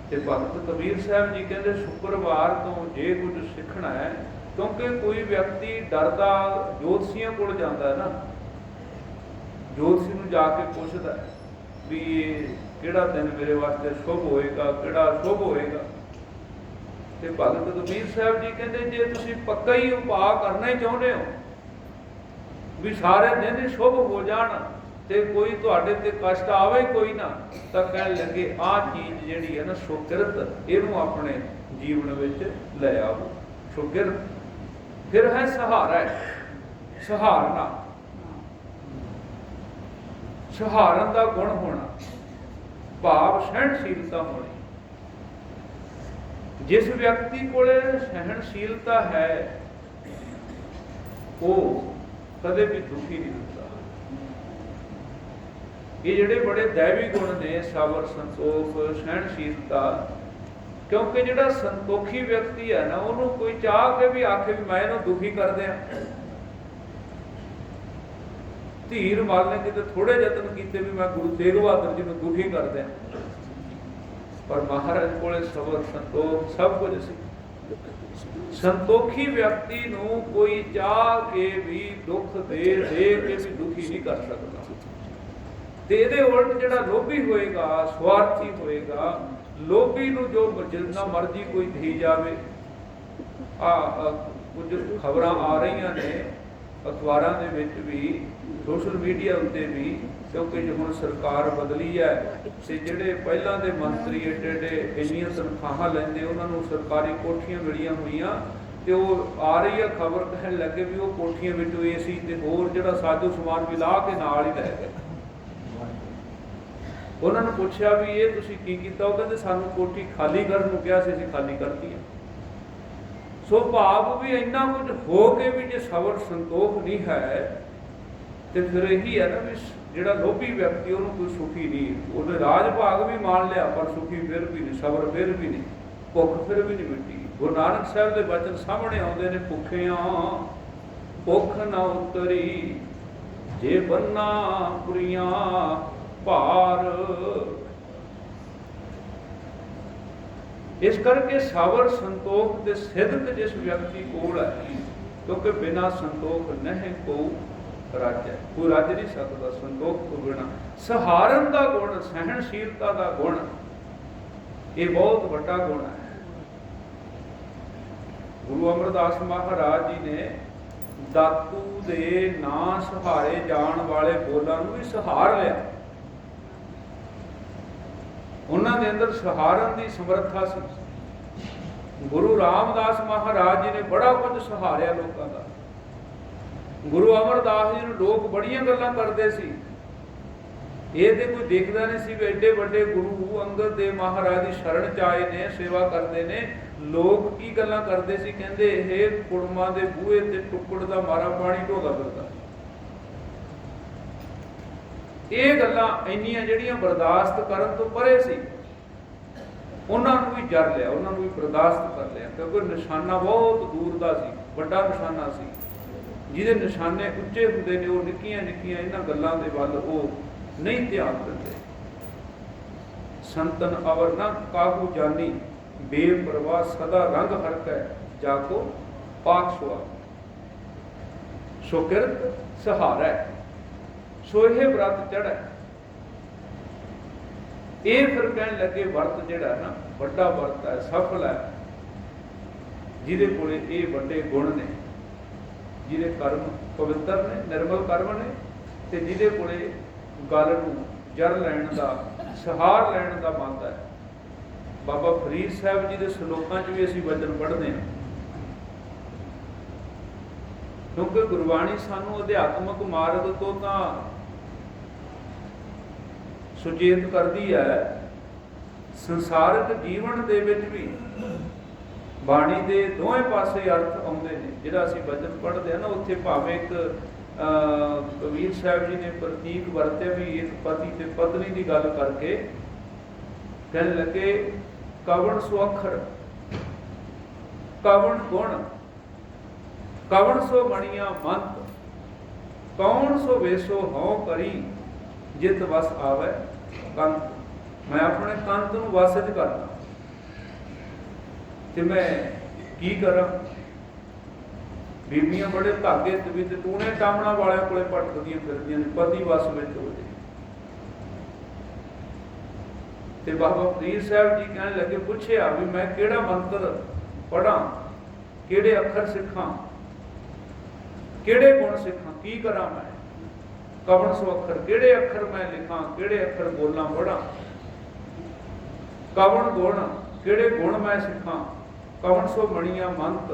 A: ਤੇ ਭਗਤ ਕਬੀਰ ਸਾਹਿਬ ਜੀ ਕਹਿੰਦੇ ਸ਼ੁੱਕਰਵਾਰ ਤੋਂ ਜੇ ਕੁਝ ਸਿੱਖਣਾ ਹੈ, ਕਿਉਂਕਿ ਕੋਈ ਵਿਅਕਤੀ ਡਰਦਾ ਜੋਤਸ਼ੀਆਂ ਕੋਲ ਜਾਂਦਾ ਹੈ ਨਾ, ਜੋਤਸ਼ੀ ਨੂੰ ਜਾ ਕੇ ਪੁੱਛਦਾ ਵੀ ਕਿਹੜਾ ਦਿਨ ਮੇਰੇ ਵਾਸਤੇ ਸ਼ੁਭ ਹੋਏਗਾ, ਕਿਹੜਾ ਅਸ਼ੁਭ ਹੋਏਗਾ। ਤੇ ਭਗਤ ਕਬੀਰ ਸਾਹਿਬ ਜੀ ਕਹਿੰਦੇ ਜੇ ਤੁਸੀਂ ਪੱਕਾ ਹੀ ਉਪਾਅ ਕਰਨਾ ਹੀ ਚਾਹੁੰਦੇ ਹੋ ਵੀ ਸਾਰੇ ਦਿਨ ਹੀ ਸ਼ੁਭ ਹੋ ਜਾਣ ਤੇ ਕੋਈ ਤੁਹਾਡੇ ਤੇ ਕਸ਼ਟ ਆਵੇ ਕੋਈ ਨਾ, ਤਾਂ ਕਹਿਣ ਲੱਗੇ ਆਹ ਚੀਜ਼ ਜਿਹੜੀ ਹੈ ਨਾ ਸੁਕਿਰਤ, ਇਹਨੂੰ ਆਪਣੇ ਜੀਵਨ ਵਿੱਚ ਲੈ ਆਓ। ਸੁਕਿਰਤ ਫਿਰ ਹੈ ਸਹਾਰਾ, ਸਹਾਰਨਾ, ਸਹਾਰਨ ਦਾ ਗੁਣ ਹੋਣਾ, ਭਾਵ ਸਹਿਣਸ਼ੀਲਤਾ ਹੋਣੀ। ਜਿਸ ਵਿਅਕਤੀ ਕੋਲੇ ਸਹਿਣਸ਼ੀਲਤਾ ਹੈ ਉਹ ਕਦੇ ਵੀ ਦੁਖੀ ਨਹੀਂ ਹੁੰਦਾ। ਇਹ ਜਿਹੜੇ ਬੜੇ ਦੈਵੀ ਗੁਣ ਨੇ, ਸਬਰ, ਸੰਤੋਖ, ਸਹਿਣਸ਼ੀਲਤਾ, ਕਿਉਂਕਿ ਜਿਹੜਾ ਸੰਤੋਖੀ ਵਿਅਕਤੀ ਹੈ ਨਾ, ਉਹਨੂੰ ਕੋਈ ਚਾਹ ਕੇ ਵੀ ਆਖੇ ਵੀ ਮੈਂ ਇਹਨੂੰ ਦੁਖੀ ਕਰ ਦਿਆਂ। ਧੀਰ ਮਲ ਨੇ ਕਿਤੇ ਥੋੜੇ ਯਤਨ ਕੀਤੇ ਵੀ ਮੈਂ ਗੁਰੂ ਤੇਗ ਬਹਾਦਰ ਜੀ ਨੂੰ ਦੁਖੀ ਕਰ ਦਿਆਂ, ਪਰ ਮਹਾਰਾਜ ਕੋਲੇ ਸਬਰ, ਸੰਤੋਖ ਸਭ ਕੁਝ ਸੀ। ਸੰਤੋਖੀ ਵਿਅਕਤੀ ਨੂੰ ਕੋਈ ਚਾਹ ਕੇ ਵੀ ਦੁੱਖ ਦੇ ਕੇ ਵੀ ਦੁਖੀ ਨਹੀਂ ਕਰ ਸਕਦਾ। ਤੇ ਇਹਦੇ ਉਲਟ ਜਿਹੜਾ ਲੋਭੀ ਹੋਏਗਾ, ਸਵਾਰਥੀ ਹੋਏਗਾ, ਲੋਭੀ ਨੂੰ ਜੋ ਜਿੰਨਾ ਮਰਜ਼ੀ ਕੋਈ ਦੇ ਜਾਵੇ। ਕੁਝ ਖਬਰਾਂ ਆ ਰਹੀਆਂ ਨੇ ਅਖਬਾਰਾਂ ਦੇ ਵਿੱਚ ਵੀ, ਸੋਸ਼ਲ ਮੀਡੀਆ ਉੱਤੇ ਵੀ, ਕਿਉਂਕਿ ਜੇ ਹੁਣ ਸਰਕਾਰ ਬਦਲੀ ਹੈ ਤੇ ਜਿਹੜੇ ਪਹਿਲਾਂ ਦੇ ਮੰਤਰੀ ਏਡੇ ਏਡੇ ਇੰਨੀਆਂ ਤਨਖਾਹਾਂ ਲੈਂਦੇ, ਉਹਨਾਂ ਨੂੰ ਸਰਕਾਰੀ ਕੋਠੀਆਂ ਮਿਲੀਆਂ ਹੋਈਆਂ, ਤੇ ਉਹ ਆ ਰਹੀ ਹੈ ਖਬਰ, ਕਹਿਣ ਲੱਗੇ ਵੀ ਉਹ ਕੋਠੀਆਂ ਵਿੱਚੋਂ ਏਸੀ ਤੇ ਹੋਰ ਜਿਹੜਾ ਸਾਜੋ ਸਮਾਨ ਵੀ ਲਾ ਕੇ ਨਾਲ ਹੀ ਲੈ ਗਏ। ਉਹਨਾਂ ਨੂੰ ਪੁੱਛਿਆ ਵੀ ਇਹ ਤੁਸੀਂ ਕੀ ਕੀਤਾ? ਉਹ ਕਹਿੰਦੇ ਸਾਨੂੰ ਕੋਠੀ ਖਾਲੀ ਕਰਨ ਨੂੰ ਕਿਹਾ ਸੀ, ਅਸੀਂ ਖਾਲੀ ਕਰਤੀ ਹੈ। ਸੋ ਭਾਵ ਵੀ ਇੰਨਾ ਕੁਝ ਹੋ ਕੇ ਵੀ ਜੇ ਸਬਰ ਸੰਤੋਖ ਨਹੀਂ ਹੈ ਤੇ ਫਿਰ ਇਹੀ ਹੈ ਨਾ ਵੀ ਜਿਹੜਾ ਲੋਭੀ ਵਿਅਕਤੀ ਉਹਨੂੰ ਕੋਈ ਸੁਖੀ ਨਹੀਂ। ਉਹਨੇ ਰਾਜ ਭਾਗ ਵੀ ਮਾਣ ਲਿਆ ਪਰ ਸੁਖੀ ਫਿਰ ਵੀ ਨਹੀਂ, ਸਬਰ ਫਿਰ ਵੀ ਨਹੀਂ, ਭੁੱਖ ਫਿਰ ਵੀ ਨਹੀਂ ਮਿਟੀ। ਗੁਰੂ ਨਾਨਕ ਸਾਹਿਬ ਦੇ ਬਚਨ ਸਾਹਮਣੇ ਆਉਂਦੇ ਨੇ, ਭੁੱਖਿਆਂ ਭੁੱਖ ਨਾ ਉਤਰੀ ਜੇ ਬੰਨਾ ਪੁਰੀਆਂ ਭਾਰ। ਇਸ ਕਰਕੇ ਸਬਰ, ਸੰਤੋਖ ਤੇ ਸਿਦਕ ਜਿਸ ਵਿਅਕਤੀ ਕੋਲ ਹੈ, ਕਿਉਂਕਿ ਬਿਨਾਂ ਸੰਤੋਖ ਨਹੀਂ ਕੋ ਰਾਜ, ਕੋਈ ਰਾਜ ਨਹੀਂ ਸਕਦਾ ਸੰਤੋਖ ਤੋਂ ਬਿਨਾਂ। ਸਹਾਰਨ ਦਾ ਗੁਣ, ਸਹਿਣਸ਼ੀਲਤਾ ਦਾ ਗੁਣ, ਇਹ ਬਹੁਤ ਵੱਡਾ ਗੁਣ ਹੈ। ਗੁਰੂ ਅਮਰਦਾਸ ਮਹਾਰਾਜ ਜੀ ਨੇ ਦਾਤੂ ਦੇ ਨਾਂ ਸਹਾਰੇ ਜਾਣ ਵਾਲੇ ਬੋਲਾਂ ਨੂੰ ਵੀ ਸਹਾਰ ਲਿਆ। ਉਹਨਾਂ ਦੇ ਅੰਦਰ ਸਹਾਰਨ ਦੀ ਸਮਰੱਥਾ ਸੀ। ਗੁਰੂ ਰਾਮਦਾਸ ਮਹਾਰਾਜ ਜੀ ਨੇ ਬੜਾ ਕੁਝ ਸਹਾਰਿਆ ਲੋਕਾਂ ਦਾ। ਗੁਰੂ ਅਮਰਦਾਸ ਜੀ ਨੂੰ ਲੋਕ ਬੜੀਆਂ ਗੱਲਾਂ ਕਰਦੇ ਸੀ, ਇਹ ਤੇ ਕੋਈ ਦੇਖਦਾ ਨਹੀਂ ਸੀ ਵੀ ਐਡੇ ਵੱਡੇ ਗੁਰੂ ਅੰਗਦ ਦੇਵ ਮਹਾਰਾਜ ਦੀ ਸ਼ਰਨ ਚ ਆਏ ਨੇ, ਸੇਵਾ ਕਰਦੇ ਨੇ। ਲੋਕ ਕੀ ਗੱਲਾਂ ਕਰਦੇ ਸੀ, ਕਹਿੰਦੇ ਇਹ ਕੁੜਮਾਂ ਦੇ ਬੂਹੇ ਤੇ ਟੁੱਕੜ ਦਾ ਮਾਰਾ ਪਾਣੀ ਢੋਦਾ ਫਿਰਦਾ। ਇਹ ਗੱਲਾਂ ਇੰਨੀਆਂ ਜਿਹੜੀਆਂ ਬਰਦਾਸ਼ਤ ਕਰਨ ਤੋਂ ਪਰੇ ਸੀ, ਉਹਨਾਂ ਨੂੰ ਵੀ ਜਰ ਲਿਆ, ਉਹਨਾਂ ਨੂੰ ਵੀ ਬਰਦਾਸ਼ਤ ਕਰ ਲਿਆ, ਕਿਉਂਕਿ ਨਿਸ਼ਾਨਾ ਬਹੁਤ ਦੂਰ ਦਾ ਸੀ, ਵੱਡਾ ਨਿਸ਼ਾਨਾ ਸੀ। ਜਿਹਦੇ ਨਿਸ਼ਾਨੇ ਉੱਚੇ ਹੁੰਦੇ ਨੇ ਉਹ ਨਿੱਕੀਆਂ ਨਿੱਕੀਆਂ ਇਹਨਾਂ ਗੱਲਾਂ ਦੇ ਵੱਲ ਉਹ ਨਹੀਂ ਧਿਆਨ ਦਿੰਦੇ। ਸੰਤਨ ਅਵਰ ਨਾ ਕਾਹੂ ਜਾਨੀ ਬੇਪਰਵਾਹ ਸਦਾ ਰੰਗ ਹਰਕੈ ਜਾਕੋ ਪਾਕ ਸੁਆ। ਸੋ ਕਿਰਤ ਸਹਾਰਾ, ਸੋ ਇਹ ਵਰਤ ਚੜ੍ਹੈ। ਇਹ ਫਿਰ ਕਹਿਣ ਲੱਗੇ ਵਰਤ ਜਿਹੜਾ ਨਾ ਵੱਡਾ ਵਰਤ ਹੈ, ਸਫਲ ਹੈ, ਜਿਹਦੇ ਕੋਲੇ ਇਹ ਵੱਡੇ ਗੁਣ ਨੇ, ਜਿਹਦੇ ਕਰਮ ਪਵਿੱਤਰ ਨੇ, ਨਿਰਮਲ ਕਰਮ ਨੇ, ਤੇ ਜਿਹਦੇ ਕੋਲੇ ਗੱਲ ਨੂੰ ਜਰ ਲੈਣ ਦਾ, ਸਹਾਰ ਲੈਣ ਦਾ ਮਤ ਹੈ। ਬਾਬਾ ਫਰੀਦ ਸਾਹਿਬ ਜੀ ਦੇ ਸ਼ਲੋਕਾਂ 'ਚ ਵੀ ਅਸੀਂ ਵਚਨ ਪੜ੍ਹਦੇ ਹਾਂ, ਕਿਉਂਕਿ ਗੁਰਬਾਣੀ ਸਾਨੂੰ ਅਧਿਆਤਮਕ ਮਾਰਗ ਤੋਂ ਤਾਂ ਸੁਚੇਤ ਕਰਦੀ ਹੈ, ਸੰਸਾਰਿਕ ਜੀਵਨ ਦੇ ਵਿੱਚ ਵੀ ਬਾਣੀ ਦੇ ਦੋਵੇਂ ਪਾਸੇ ਅਰਥ ਆਉਂਦੇ ਨੇ। ਜਿਹੜਾ ਅਸੀਂ ਵਚਨ ਪੜ੍ਹਦੇ ਹਾਂ ਨਾ, ਉੱਥੇ ਭਾਵੇਂ ਇੱਕ ਕਬੀਰ ਸਾਹਿਬ ਜੀ ਨੇ ਪ੍ਰਤੀਕ ਵਰਤੇ ਵੀ ਇੱਕ ਪਤੀ ਤੇ ਪਤਨੀ ਦੀ ਗੱਲ ਕਰਕੇ ਕਹਿਣ ਲੱਗੇ ਕਵਣ ਸੁਅਖਰ, ਕਵਣ ਗੁਣ कवन सो मणिया मंत, कौन सो वेसो हौ करी, जित वस आवे कंत। मैं अपने कंत नूं वस च करना ते मैं की करा। बीबियां बड़े धागे भी टूने टामणा वाले कोले भटकदियां फिरदियां ने, पति वस विच हो जाए। ते बाबा फरीद साहब जी कहने लगे, पूछया भी मैं किहड़ा मंत्र पढ़ा, किहड़े अखर सिखां, किहड़े गुण सिखां, की करा मैं, कवन सो अखर, किहड़े अखर मैं लिखां, किहड़े अखर बोलां पढ़ां, कवन गुण, किहड़े गुण मैं सिखां, कवन सो मणिया मंत,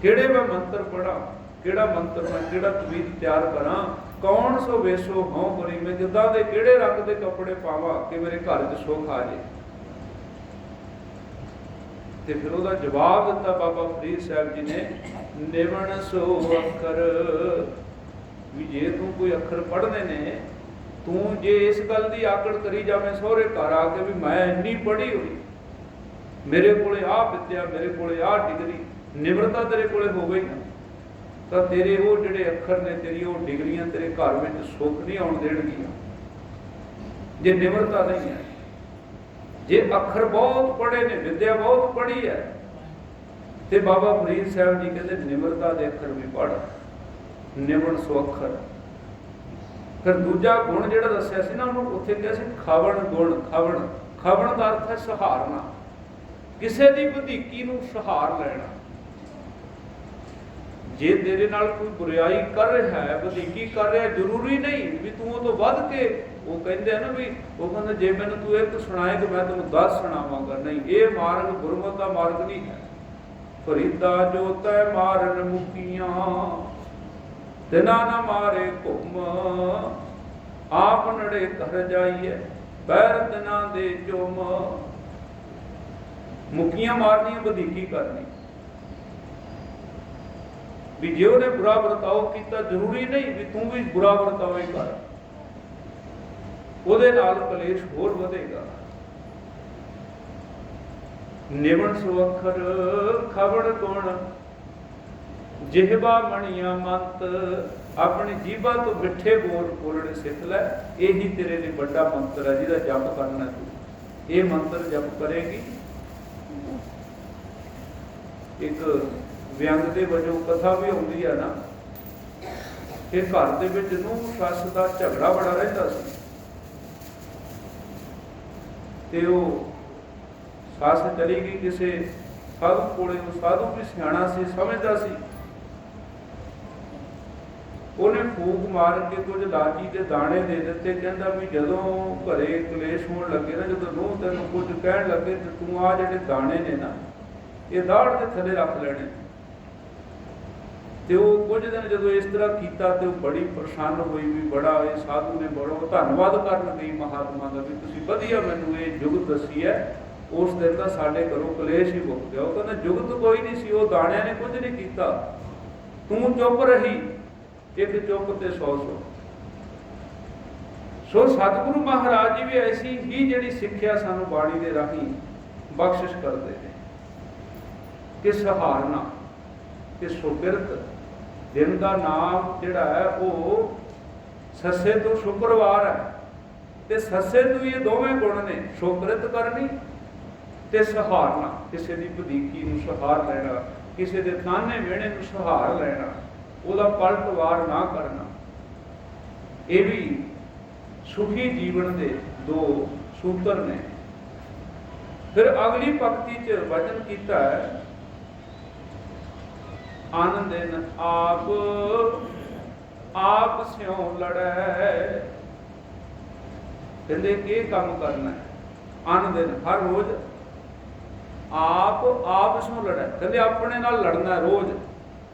A: किहड़े मैं मंत्र पढ़ा, किहड़ा मंत्र मैं, किहड़ा तवीत तैयार करा, कौन सो वेसो हौ करी, मैं जिद्दां दे किहड़े रंग दे कपड़े पावां कि मेरे घर च सुख आ जाए। ते फिर उसदा जवाब दिता बाबा फरीद साहब जी ने, निवण सो अखर, भी जे तू कोई अखर पढ़ने ने, तू जे इस गल की आकड़ करी जावे सोहरे घर आके भी मैं इन्नी पढ़ी हुई, मेरे कोले आ विद्या, मेरे कोले आ डिग्री, निमरता तेरे कोले होवे ना, तो तेरे वो जिहड़े अखर ने, तेरी वो डिग्रियां तेरे घर में सुख नहीं आउण देणगियां। जे निमरता नहीं है, जे अखर बहुत पढ़े ने, विद्या बहुत पढ़ी है, तो बाबा फरीद साहब जी कहते निमरता के अखर भी पढ़, निवण सो अखर। फिर दूजा गुण जिहड़ा दस्सिया सी ना, उन्होंने उत्थे कहा सी खावण गुण। खावण, खावण का अर्थ है सहारना, किसी की ਵਧੀਕੀ नूं सहार लेना। जे तेरे नाल कोई बुराई कर रहा है, ਵਧੀਕੀ कर रहा है, जरूरी नहीं भी तू वो तो वध के, वो कहते हैं ना भी, वो कहते जे मैंने तू एक सुनाए तो मैं तेन 10 सुनावांगा। नहीं, ये मार्ग गुरमत का मार्ग नहीं है। फरीदा जो तै मारन मुखियां, तिना न मारे घुम, आप नड़े घर जाइए, बैर तिना दे चुम। मुखियां मारनियां, ਵਧੀਕੀ करनी, भी जे उन्हें बुरा बर्ताव किया, जरूरी नहीं भी तू भी बुरा बर्ताव ही कर, ਉਹਦੇ ਨਾਲ कलेश होर ਵਧੇਗਾ। निवण सो अखर खवड़ गुण, जिहबा मणिया मंत। अपनी जीभा तो मिठे बोल बोलने सिख लै, यही तेरे लिए बड़ा मंत्र है जिहदा जप करना। तू ये मंत्र जप करेगी। एक व्यंग के वजों कथा भी आउंदी है ना कि घर दे विच नूंह सੱਸ दा झगड़ा बड़ा रहिंदा सी, ते ओह सੱਸ चली गई किसी साधु कोले। साधु भी सियाणा सी, समझदा सी। उन्हें फूक मार के कुछ लाची के दाने दे दिते, कहंदा भी जदों घरे कलेश होण लगे ना, जदों नूंह तैनूं कुछ कहण लगे ते तूं आ जिहड़े दाने ने ना, ये दाड़ के थले रख लेने। तो कुछ दिन जदों इस तरह किया तो बड़ी प्रसन्न हुई भी, बड़ा ये साधु ने बड़ा धन्नवाद करन गई महात्मा का भी तुसीं वधिया मैनूं ये जुगत दसी है। उस दिन का साडे घरों कलेश ही मुक गया। वो कहंदा जुगत कोई नहीं सी, वो दाणियां ने कुछ नहीं किया, तूं चुप रही। एक चुप ते 100 सौ। सो सतगुरु महाराज जी भी ऐसी ही जिहड़ी सिੱਖਿਆ सानू बाणी दे राही बख्शिश करते हैं कि सहारना कि सुकिरत। दिन का नाम जिहड़ा है वो सस्से तो शुक्रवार है, ते सस्से तो ये दोवें गुण ने, सुकिरत करनी ते सहारना। किसी की ਵਧੀਕੀ नूं सहार लेना, किसी के ताने मिहणे नूं सहार लेना, ਉਹਦਾ पलटवार ना करना। ये भी सुखी जीवन के 2 सूत्र ने। फिर अगली पंक्ति च वचन किया है, आन दिन आप आप स्यों लड़ै। कहते कि काम करना है आन दिन, हर रोज आप स्यों लड़ै। कहते अपने नाल लड़ना है रोज।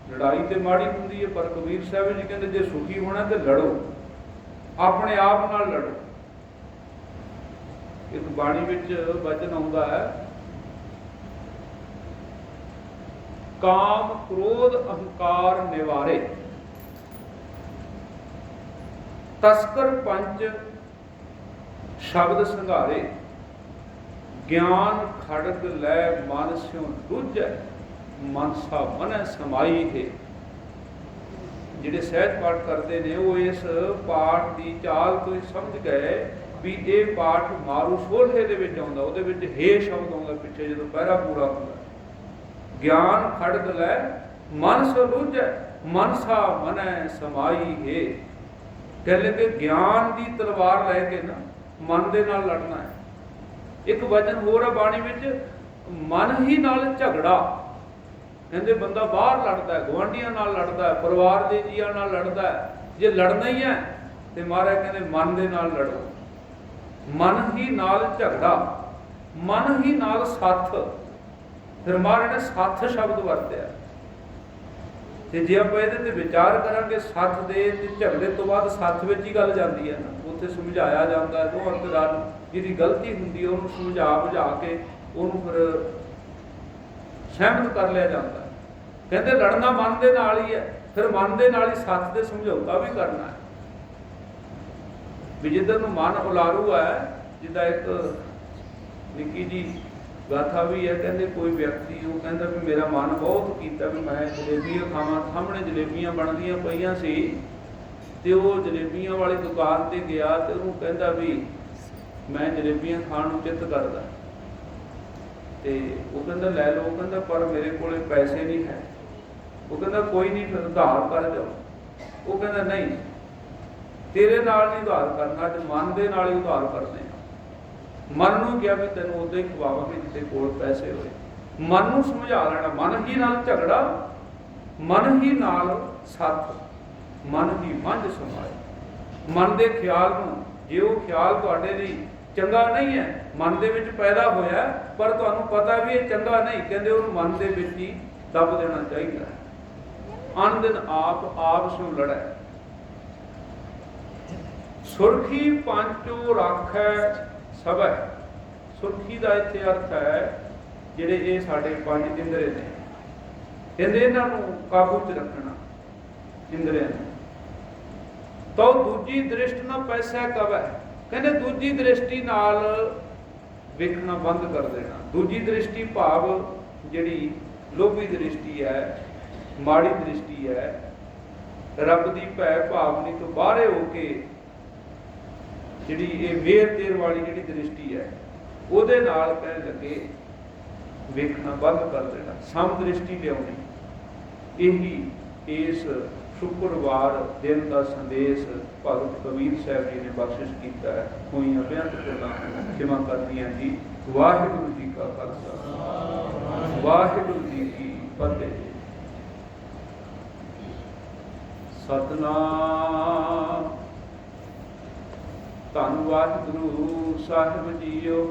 A: लड़ाई तो माड़ी होंदी है, पर कबीर साहब जी कहते जे सुखी होना तो लड़ो, अपने आप नाल लड़ो। एक बाणी विच वचन आउंदा है, काम क्रोध अहंकार निवारे, तस्कर पंच शब्द संघारे। ज्ञान खड़ग लै मन स्यों दूजै, मनसा मन समाई है। ਜਿਹੜੇ ਸਹਿਜ ਪਾਠ ਕਰਦੇ ਨੇ ਉਹ ਇਸ ਪਾਠ ਦੀ ਚਾਲ ਤੋਂ ਸਮਝ ਗਏ ਵੀ ਇਹ ਪਾਠ ਮਾਰੂ ਸੋਲ੍ਹੇ ਦੇ ਵਿੱਚ ਆਉਂਦਾ, ਉਹਦੇ ਵਿੱਚ ਹੇ ਸ਼ਬਦ ਆਉਂਦਾ ਪਿੱਛੇ ਜਦੋਂ ਪਹਿਰਾ ਪੂਰਾ ਹੁੰਦਾ। ਗਿਆਨ ਖੜਗ ਲੈ ਮਨ ਸੋ ਲੂਝੈ ਮਨਸਾ ਮਨੈ ਸਮਾਈ ਹੈ। ਕਹਿੰਦੇ ਕਿ ਗਿਆਨ ਦੀ ਤਲਵਾਰ ਲੈ ਕੇ ਨਾ ਮਨ ਦੇ ਨਾਲ ਲੜਨਾ ਹੈ। ਇੱਕ ਵਚਨ ਹੋਰ ਹੈ ਬਾਣੀ ਵਿੱਚ, ਮਨ ਹੀ ਨਾਲ ਝਗੜਾ। ਕਹਿੰਦੇ ਬੰਦਾ ਬਾਹਰ ਲੜਦਾ, ਗੁਆਂਢੀਆਂ ਨਾਲ ਲੜਦਾ, ਪਰਿਵਾਰ ਦੇ ਜੀਆਂ ਨਾਲ ਲੜਦਾ। ਜੇ ਲੜਨਾ ਹੀ ਹੈ ਤੇ ਮਹਾਰਾਜ ਕਹਿੰਦੇ ਮਨ ਦੇ ਨਾਲ ਲੜੋ। ਮਨ ਹੀ ਨਾਲ ਝਗੜਾ, ਮਨ ਹੀ ਨਾਲ ਸੱਥ। ਫਿਰ ਮਹਾਰਾਜ ਨੇ ਸੱਥ ਸ਼ਬਦ ਵਰਤਿਆ। ਤੇ ਜੇ ਆਪਾਂ ਇਹਦੇ ਤੇ ਵਿਚਾਰ ਕਰਾਂਗੇ, ਸੱਥ ਦੇ ਤੇ ਝਗੜੇ ਤੋਂ ਬਾਅਦ ਸੱਥ ਵਿੱਚ ਹੀ ਗੱਲ ਜਾਂਦੀ ਹੈ ਨਾ। ਉੱਥੇ ਸਮਝਾਇਆ ਜਾਂਦਾ ਦੋਹਾਂ ਧਿਰਾਂ ਨੂੰ, ਜਿਹਦੀ ਗਲਤੀ ਹੁੰਦੀ ਹੈ ਉਹਨੂੰ ਸਮਝਾ ਬੁਝਾ ਕੇ ਉਹਨੂੰ ਫਿਰ ਸਹਿਮਤ ਕਰ ਲਿਆ ਜਾਂਦਾ। ਕਹਿੰਦੇ ਲੜਨਾ ਮਨ ਦੇ ਨਾਲ ਹੀ ਹੈ, ਫਿਰ ਮਨ ਦੇ ਨਾਲ ਹੀ ਸੱਥ ਦੇ ਸਮਝੌਤਾ ਵੀ ਕਰਨਾ ਹੈ। ਵੀ ਜਿੱਧਰ ਨੂੰ ਮਨ ਉਲਾਰੂ ਹੈ, ਜਿੱਦਾਂ ਇੱਕ ਨਿੱਕੀ ਜੀ ਗਾਥਾ ਵੀ ਹੈ। ਕਹਿੰਦੇ ਕੋਈ ਵਿਅਕਤੀ ਉਹ ਕਹਿੰਦਾ ਵੀ ਮੇਰਾ ਮਨ ਬਹੁਤ ਕੀਤਾ ਵੀ ਮੈਂ ਜਲੇਬੀਆਂ ਖਾਵਾਂ। ਸਾਹਮਣੇ ਜਲੇਬੀਆਂ ਬਣਦੀਆਂ ਪਈਆਂ ਸੀ ਤੇ ਉਹ ਜਲੇਬੀਆਂ ਵਾਲੀ ਦੁਕਾਨ ਤੇ ਗਿਆ ਤੇ ਉਹਨੂੰ ਕਹਿੰਦਾ ਵੀ ਮੈਂ ਜਲੇਬੀਆਂ ਖਾਣ ਨੂੰ ਚਿੱਤ ਕਰਦਾ। ਤੇ ਉਹ ਕਹਿੰਦਾ ਲੈ ਲਓ। ਉਹ ਕਹਿੰਦਾ ਪਰ ਮੇਰੇ ਕੋਲੇ ਪੈਸੇ ਨਹੀਂ ਹੈ। ਉਹ ਕਹਿੰਦਾ ਕੋਈ ਨਹੀਂ, ਫਿਰ ਉਧਾਰ ਕਰ ਜਾਓ। ਉਹ ਕਹਿੰਦਾ ਨਹੀਂ, ਤੇਰੇ ਨਾਲ ਨਹੀਂ ਉਧਾਰ ਕਰਨਾ, ਅੱਜ ਮਨ ਦੇ ਨਾਲ ਹੀ ਉਧਾਰ ਕਰਨੇ। ਮਨ ਨੂੰ ਕਿਹਾ ਵੀ ਤੈਨੂੰ ਉਦੋਂ ਹੀ ਖਵਾਵਾਂਗੇ ਜਿੱਥੇ ਕੋਲ ਪੈਸੇ ਹੋਏ। ਮਨ ਨੂੰ ਸਮਝਾ ਲੈਣਾ। ਮਨ ਹੀ ਨਾਲ ਝਗੜਾ, ਮਨ ਹੀ ਨਾਲ ਸੱਥ, ਮਨ ਹੀ ਮੰਝ ਸਮਾਏ। ਮਨ ਦੇ ਖਿਆਲ ਨੂੰ, ਜੇ ਉਹ ਖਿਆਲ ਤੁਹਾਡੇ ਲਈ ਚੰਗਾ ਨਹੀਂ ਹੈ, ਮਨ ਦੇ ਵਿੱਚ ਪੈਦਾ ਹੋਇਆ ਪਰ ਤੁਹਾਨੂੰ ਪਤਾ ਵੀ ਇਹ ਚੰਗਾ ਨਹੀਂ, ਕਹਿੰਦੇ ਉਹਨੂੰ ਮਨ ਦੇ ਵਿੱਚ ਹੀ ਦੱਬ ਦੇਣਾ ਚਾਹੀਦਾ ਹੈ। ਅਨ ਦਿਨ ਆਪ ਸੋ ਲੜੈ ਸੁਰਖੀ ਪੰਚੋ ਰਾਖੈ ਸਭੈ। ਸੁਰਖੀ ਦਾ ਇੱਥੇ ਅਰਥ ਹੈ ਜਿਹੜੇ ਇਹ ਸਾਡੇ ਪੰਜ ਇੰਦਰੇ ਨੇ, ਕਹਿੰਦੇ ਇਹਨਾਂ ਨੂੰ ਕਾਬੂ 'ਚ ਰੱਖਣਾ ਇੰਦਰਿਆਂ ਨੂੰ। ਤਾਂ ਦੂਜੀ ਦ੍ਰਿਸ਼ਟ ਨਾ ਪੈਸਾ ਕਵੈ। ਕਹਿੰਦੇ ਦੂਜੀ ਦ੍ਰਿਸ਼ਟੀ ਨਾਲ ਵੇਖਣਾ ਬੰਦ ਕਰ ਦੇਣਾ। ਦੂਜੀ ਦ੍ਰਿਸ਼ਟੀ ਭਾਵ ਜਿਹੜੀ ਲੋਭੀ ਦ੍ਰਿਸ਼ਟੀ ਹੈ, ਮਾੜੀ ਦ੍ਰਿਸ਼ਟੀ ਹੈ, ਰੱਬ ਦੀ ਭੈ ਭਾਵਨੀ ਤੋਂ ਬਾਹਰੇ ਹੋ ਕੇ ਜਿਹੜੀ ਇਹ ਵੇਰ ਤੇਰ ਵਾਲੀ ਜਿਹੜੀ ਦ੍ਰਿਸ਼ਟੀ ਹੈ, ਉਹਦੇ ਨਾਲ ਕਹਿਣ ਲੱਗੇ ਵੇਖਣਾ ਬੰਦ ਕਰ ਦੇਣਾ, ਸਮ ਦ੍ਰਿਸ਼ਟੀ ਲਿਆਉਣੀ। ਇਹੀ ਇਸ ਸ਼ੁੱਕਰਵਾਰ ਦਿਨ ਦਾ ਸੰਦੇਸ਼ ਭਗਤ ਕਬੀਰ ਸਾਹਿਬ ਜੀ ਨੇ ਬਖਸ਼ਿਸ਼ ਕੀਤਾ ਹੈ। ਹੋਈਆਂ ਬੇਅੰਤ ਗੱਲਾਂ ਖਿਮਾ ਕਰਦੀਆਂ ਜੀ। ਵਾਹਿਗੁਰੂ ਜੀ ਕਾ ਖਾਲਸਾ, ਵਾਹਿਗੁਰੂ ਜੀ ਕੀ ਫਤਿਹ। ਸਤਨਾਮ। ਧੰਨ ਵਾਹਿਗੁਰੂ ਸਾਹਿਬ ਜੀਓ।